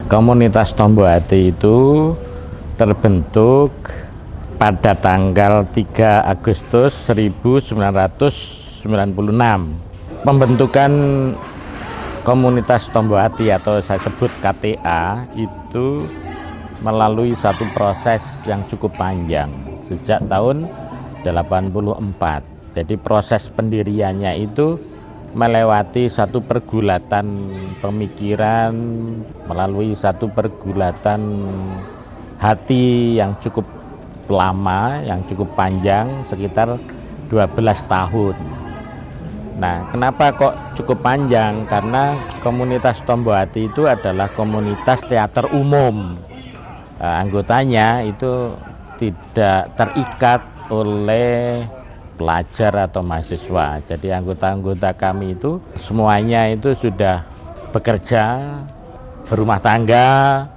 Komunitas Tombo Hati itu terbentuk pada tanggal 3 Agustus 1996. Pembentukan komunitas Tombo Hati atau saya sebut KTA itu melalui satu proses yang cukup panjang sejak tahun 84. Jadi proses pendiriannya itu melewati satu pergulatan pemikiran, melalui satu pergulatan hati yang cukup lama, yang cukup panjang, sekitar 12 tahun. Nah, kenapa kok cukup panjang? Karena komunitas Tombo Hati itu adalah komunitas teater umum. Anggotanya itu tidak terikat oleh pelajar atau mahasiswa. Jadi anggota-anggota kami itu semuanya itu sudah bekerja, berumah tangga,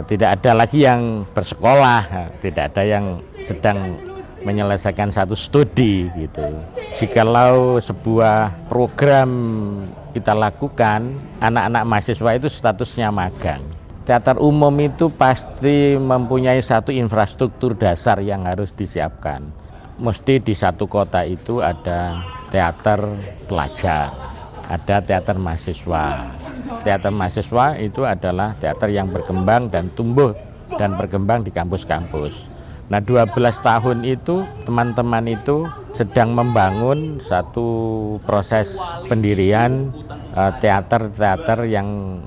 tidak ada lagi yang bersekolah, tidak ada yang sedang menyelesaikan satu studi gitu. Jikalau sebuah program kita lakukan, anak-anak mahasiswa itu statusnya magang. Teater umum itu pasti mempunyai satu infrastruktur dasar yang harus disiapkan. Mesti di satu kota itu ada teater pelajar, ada teater mahasiswa. Teater mahasiswa itu adalah teater yang berkembang dan tumbuh dan berkembang di kampus-kampus. Nah, 12 tahun itu teman-teman itu sedang membangun satu proses pendirian teater-teater yang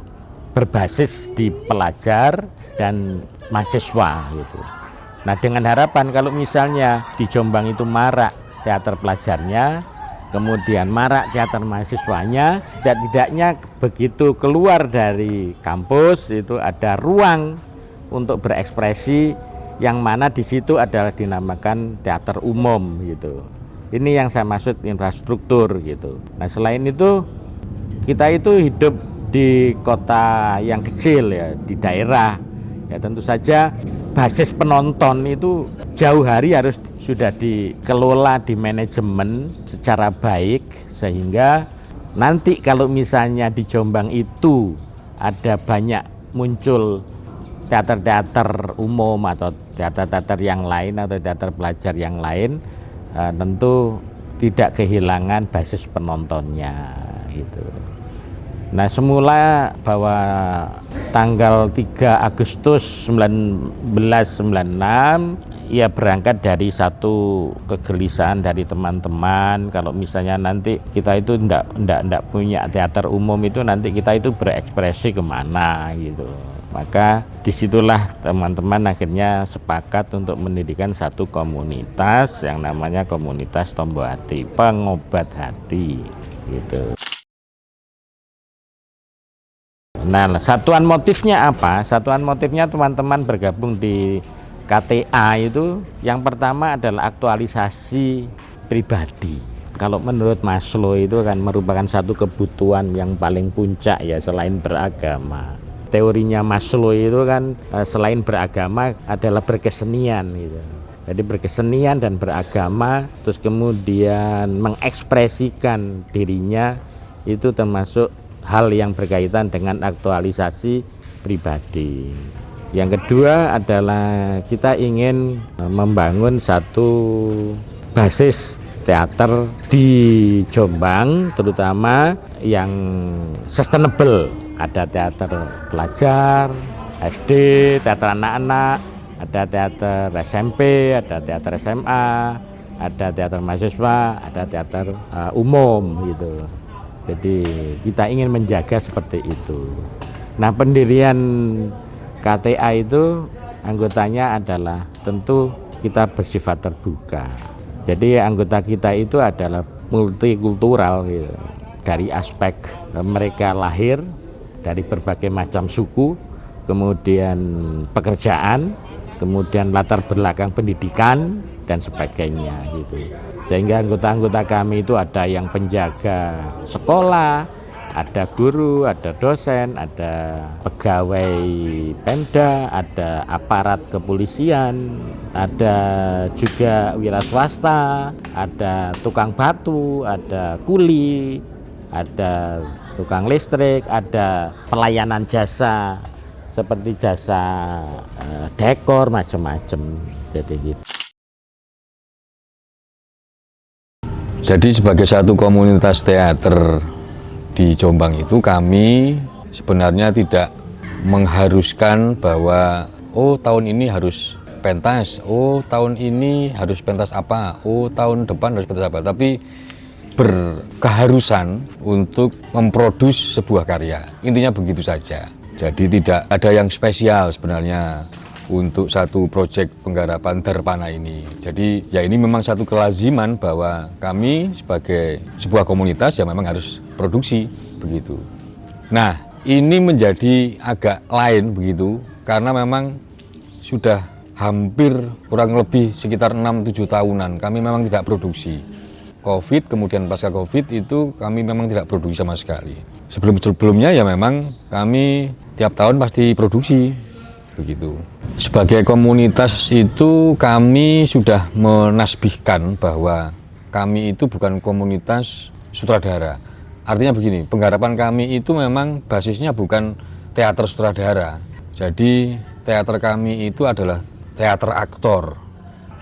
berbasis di pelajar dan mahasiswa gitu. Nah, dengan harapan kalau misalnya di Jombang itu marak teater pelajarnya, kemudian marak teater mahasiswanya, setidak-tidaknya begitu keluar dari kampus itu ada ruang untuk berekspresi yang mana di situ adalah dinamakan teater umum gitu. Ini yang saya maksud infrastruktur gitu. Nah, selain itu kita itu hidup di kota yang kecil ya, di daerah. Ya tentu saja basis penonton itu jauh hari harus sudah dikelola, di manajemen secara baik, sehingga nanti kalau misalnya di Jombang itu ada banyak muncul teater-teater umum atau teater-teater yang lain atau teater pelajar yang lain, tentu tidak kehilangan basis penontonnya gitu. Nah, semula bahwa tanggal 3 Agustus 1996 ia berangkat dari satu kegelisahan dari teman-teman, kalau misalnya nanti kita itu enggak punya teater umum itu, nanti kita itu berekspresi kemana gitu. Maka disitulah teman-teman akhirnya sepakat untuk mendirikan satu komunitas yang namanya Komunitas Tombo Hati, pengobat hati gitu. Nah, satuan motifnya apa? Satuan motifnya teman-teman bergabung di KTA itu yang pertama adalah aktualisasi pribadi. Kalau menurut Maslow itu kan merupakan satu kebutuhan yang paling puncak ya selain beragama. Teorinya Maslow itu kan selain beragama adalah berkesenian gitu. Jadi berkesenian dan beragama, terus kemudian mengekspresikan dirinya itu termasuk hal yang berkaitan dengan aktualisasi pribadi. Yang kedua adalah kita ingin membangun satu basis teater di Jombang, terutama yang sustainable. Ada teater pelajar, SD, teater anak-anak, ada teater SMP, ada teater SMA, ada teater mahasiswa, ada teater umum gitu. Jadi kita ingin menjaga seperti itu. Nah, pendirian KTA itu anggotanya adalah tentu kita bersifat terbuka. Jadi anggota kita itu adalah multikultural gitu. Dari aspek mereka lahir dari berbagai macam suku, kemudian pekerjaan, kemudian latar belakang pendidikan dan sebagainya gitu. Sehingga anggota-anggota kami itu ada yang penjaga sekolah, ada guru, ada dosen, ada pegawai Pemda, ada aparat kepolisian, ada juga wira swasta, ada tukang batu, ada kuli, ada tukang listrik, ada pelayanan jasa seperti jasa dekor macam-macam. Jadi gitu. Jadi sebagai satu komunitas teater di Jombang itu, kami sebenarnya tidak mengharuskan bahwa oh tahun ini harus pentas, oh tahun ini harus pentas apa, oh tahun depan harus pentas apa, tapi berkeharusan untuk memproduksi sebuah karya. Intinya begitu saja. Jadi tidak ada yang spesial sebenarnya untuk satu proyek penggarapan Darpana ini. Jadi ya ini memang satu kelaziman bahwa kami sebagai sebuah komunitas ya memang harus produksi begitu. Nah, ini menjadi agak lain begitu karena memang sudah hampir kurang lebih sekitar 6-7 tahunan kami memang tidak produksi. Covid, kemudian pasca Covid itu kami memang tidak produksi sama sekali. Sebelumnya ya memang kami tiap tahun pasti produksi begitu. Sebagai komunitas itu kami sudah menasbihkan bahwa kami itu bukan komunitas sutradara. Artinya begini, penggarapan kami itu memang basisnya bukan teater sutradara. Jadi teater kami itu adalah teater aktor.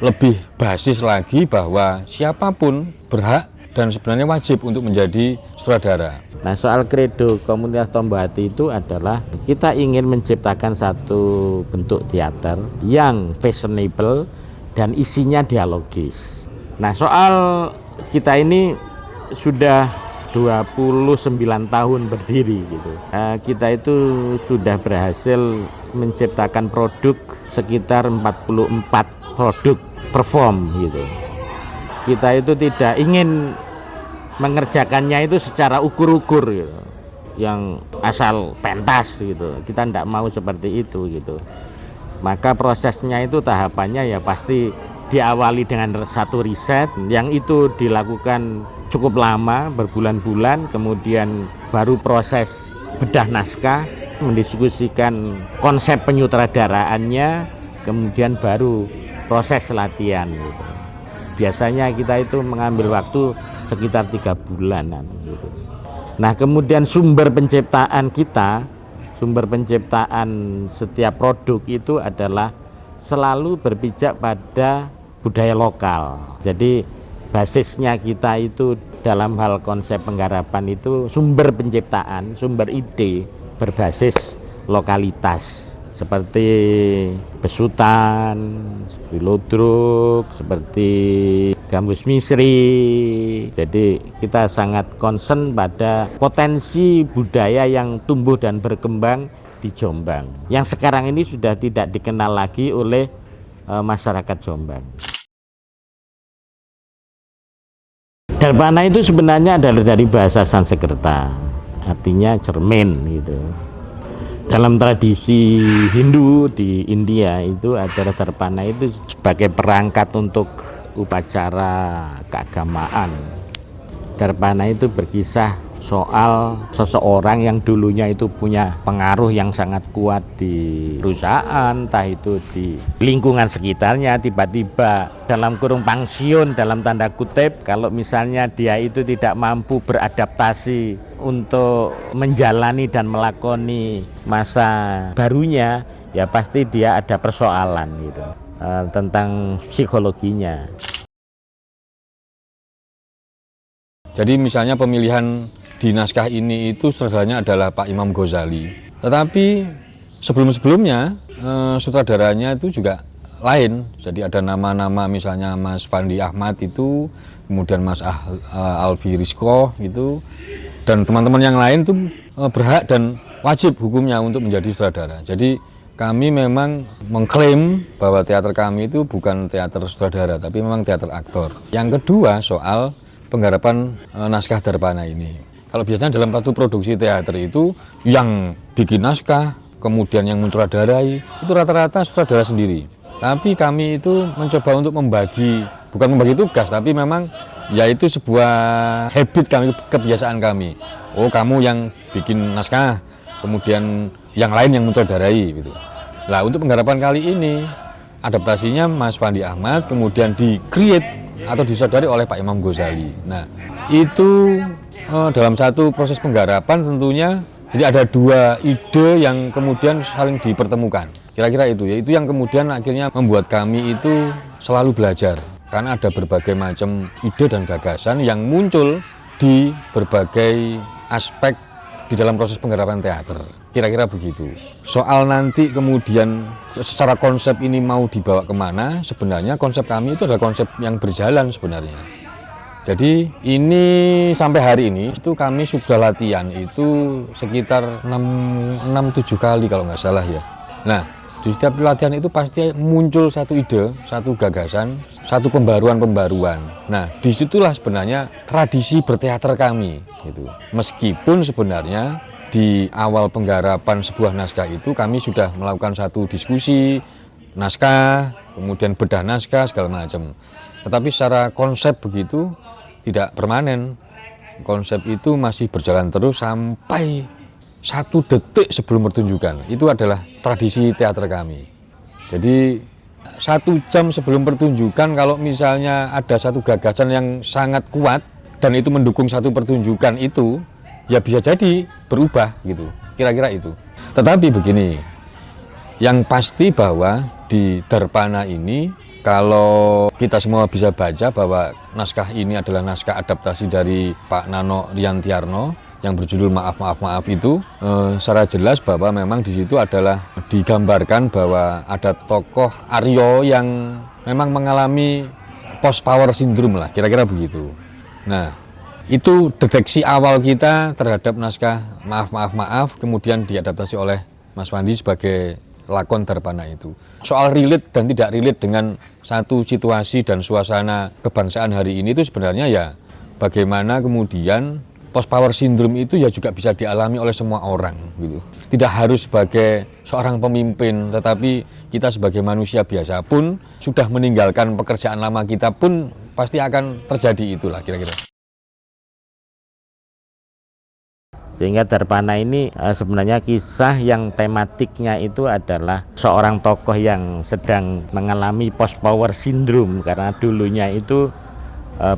Lebih basis lagi bahwa siapapun berhak dan sebenarnya wajib untuk menjadi sutradara. Nah, soal kredo komunitas Tombahati itu adalah kita ingin menciptakan satu bentuk teater yang fashionable dan isinya dialogis. Nah, soal kita ini sudah 29 tahun berdiri gitu. Kita itu sudah berhasil menciptakan produk sekitar 44 produk perform gitu. Kita itu tidak ingin mengerjakannya itu secara ukur-ukur gitu, yang asal pentas gitu. Kita tidak mau seperti itu gitu. Maka prosesnya itu tahapannya ya pasti diawali dengan satu riset, yang itu dilakukan cukup lama, berbulan-bulan, kemudian baru proses bedah naskah, mendiskusikan konsep penyutradaraannya, kemudian baru proses latihan gitu. Biasanya kita itu mengambil waktu sekitar 3 bulanan gitu. Nah, kemudian sumber penciptaan setiap produk itu adalah selalu berpijak pada budaya lokal. Jadi basisnya kita itu dalam hal konsep penggarapan itu sumber penciptaan, sumber ide berbasis lokalitas. Seperti besutan, pilodruk, seperti gambus misri. Jadi kita sangat concern pada potensi budaya yang tumbuh dan berkembang di Jombang, yang sekarang ini sudah tidak dikenal lagi oleh masyarakat Jombang. Darpana itu sebenarnya adalah dari bahasa Sanskerta, artinya cermin gitu. Dalam tradisi Hindu di India itu acara Darpana itu sebagai perangkat untuk upacara keagamaan. Darpana itu berkisah soal seseorang yang dulunya itu punya pengaruh yang sangat kuat di perusahaan, entah itu di lingkungan sekitarnya, tiba-tiba dalam kurung pensiun dalam tanda kutip, kalau misalnya dia itu tidak mampu beradaptasi untuk menjalani dan melakoni masa barunya, ya pasti dia ada persoalan gitu tentang psikologinya. Jadi misalnya pemilihan di naskah ini itu sutradaranya adalah Pak Imam Ghazali. Tetapi sebelum-sebelumnya sutradaranya itu juga lain. Jadi ada nama-nama misalnya Mas Fandi Ahmad itu, kemudian Mas Alfi Rizko itu, dan teman-teman yang lain itu berhak dan wajib hukumnya untuk menjadi sutradara. Jadi kami memang mengklaim bahwa teater kami itu bukan teater sutradara, tapi memang teater aktor. Yang kedua soal penggarapan naskah Darpana ini. Kalau biasanya dalam satu produksi teater itu yang bikin naskah, kemudian yang mensutradarai, itu rata-rata sutradara sendiri. Tapi kami itu mencoba untuk bukan membagi tugas, tapi memang yaitu sebuah habit kami, kebiasaan kami. Oh, kamu yang bikin naskah, kemudian yang lain yang mensutradarai gitu. Nah, untuk penggarapan kali ini adaptasinya Mas Fandi Ahmad, kemudian di-create atau disodari oleh Pak Imam Ghazali. Nah, itu dalam satu proses penggarapan tentunya Jadi ada dua ide yang kemudian saling dipertemukan. Kira-kira itu ya, itu yang kemudian akhirnya membuat kami itu selalu belajar. Karena ada berbagai macam ide dan gagasan yang muncul di berbagai aspek di dalam proses penggarapan teater. Kira-kira begitu. Soal nanti kemudian secara konsep ini mau dibawa kemana, sebenarnya konsep kami itu adalah konsep yang berjalan sebenarnya. Jadi ini sampai hari ini itu kami sudah latihan itu sekitar 6-7 kali kalau nggak salah ya. Nah, di setiap latihan itu pasti muncul satu ide, satu gagasan, satu pembaruan-pembaruan. Nah, disitulah sebenarnya tradisi berteater kami. Gitu. Meskipun sebenarnya di awal penggarapan sebuah naskah itu kami sudah melakukan satu diskusi naskah, kemudian bedah naskah segala macam. Tetapi secara konsep begitu tidak permanen. Konsep itu masih berjalan terus sampai 1 detik sebelum pertunjukan. Itu adalah tradisi teater kami. Jadi 1 jam sebelum pertunjukan kalau misalnya ada satu gagasan yang sangat kuat dan itu mendukung satu pertunjukan itu, ya bisa jadi berubah gitu. Kira-kira itu. Tetapi begini, yang pasti bahwa di Darpana ini kalau kita semua bisa baca bahwa naskah ini adalah naskah adaptasi dari Pak Nano Riantiarno yang berjudul Maaf Maaf Maaf itu, secara jelas bahwa memang di situ adalah digambarkan bahwa ada tokoh Aryo yang memang mengalami post power syndrome lah, kira-kira begitu. Nah, itu deteksi awal kita terhadap naskah Maaf Maaf Maaf, kemudian diadaptasi oleh Mas Wandi sebagai lakon Darpana itu. Soal relate dan tidak relate dengan satu situasi dan suasana kebangsaan hari ini itu sebenarnya ya bagaimana kemudian post power syndrome itu ya juga bisa dialami oleh semua orang gitu. Tidak harus sebagai seorang pemimpin, tetapi kita sebagai manusia biasa pun sudah meninggalkan pekerjaan lama kita pun pasti akan terjadi itulah kira-kira. Sehingga Darpana ini sebenarnya kisah yang tematiknya itu adalah seorang tokoh yang sedang mengalami post power syndrome karena dulunya itu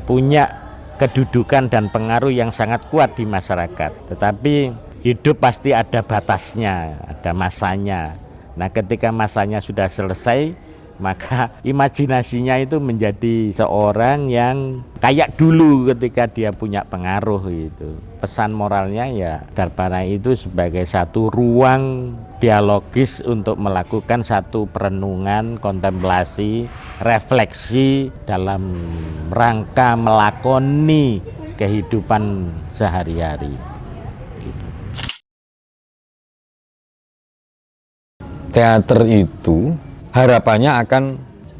punya kedudukan dan pengaruh yang sangat kuat di masyarakat. Tetapi hidup pasti ada batasnya, ada masanya. Nah, ketika masanya sudah selesai, maka imajinasinya itu menjadi seorang yang kayak dulu ketika dia punya pengaruh itu. Pesan moralnya ya Darpana itu sebagai satu ruang dialogis untuk melakukan satu perenungan, kontemplasi, refleksi dalam rangka melakoni kehidupan sehari-hari. Teater itu harapannya akan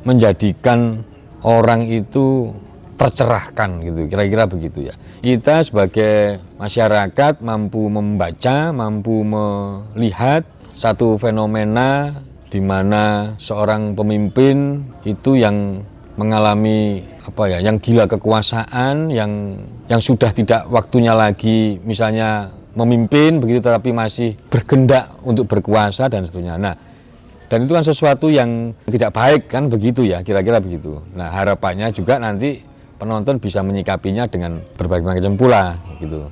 menjadikan orang itu tercerahkan gitu, kira-kira begitu ya. Kita sebagai masyarakat mampu membaca, mampu melihat satu fenomena di mana seorang pemimpin itu yang mengalami yang gila kekuasaan, yang sudah tidak waktunya lagi misalnya memimpin begitu, tetapi masih bergendak untuk berkuasa dan seterusnya. Nah, dan itu kan sesuatu yang tidak baik kan begitu ya, kira-kira begitu. Nah, harapannya juga nanti penonton bisa menyikapinya dengan berbagai macam pula gitu.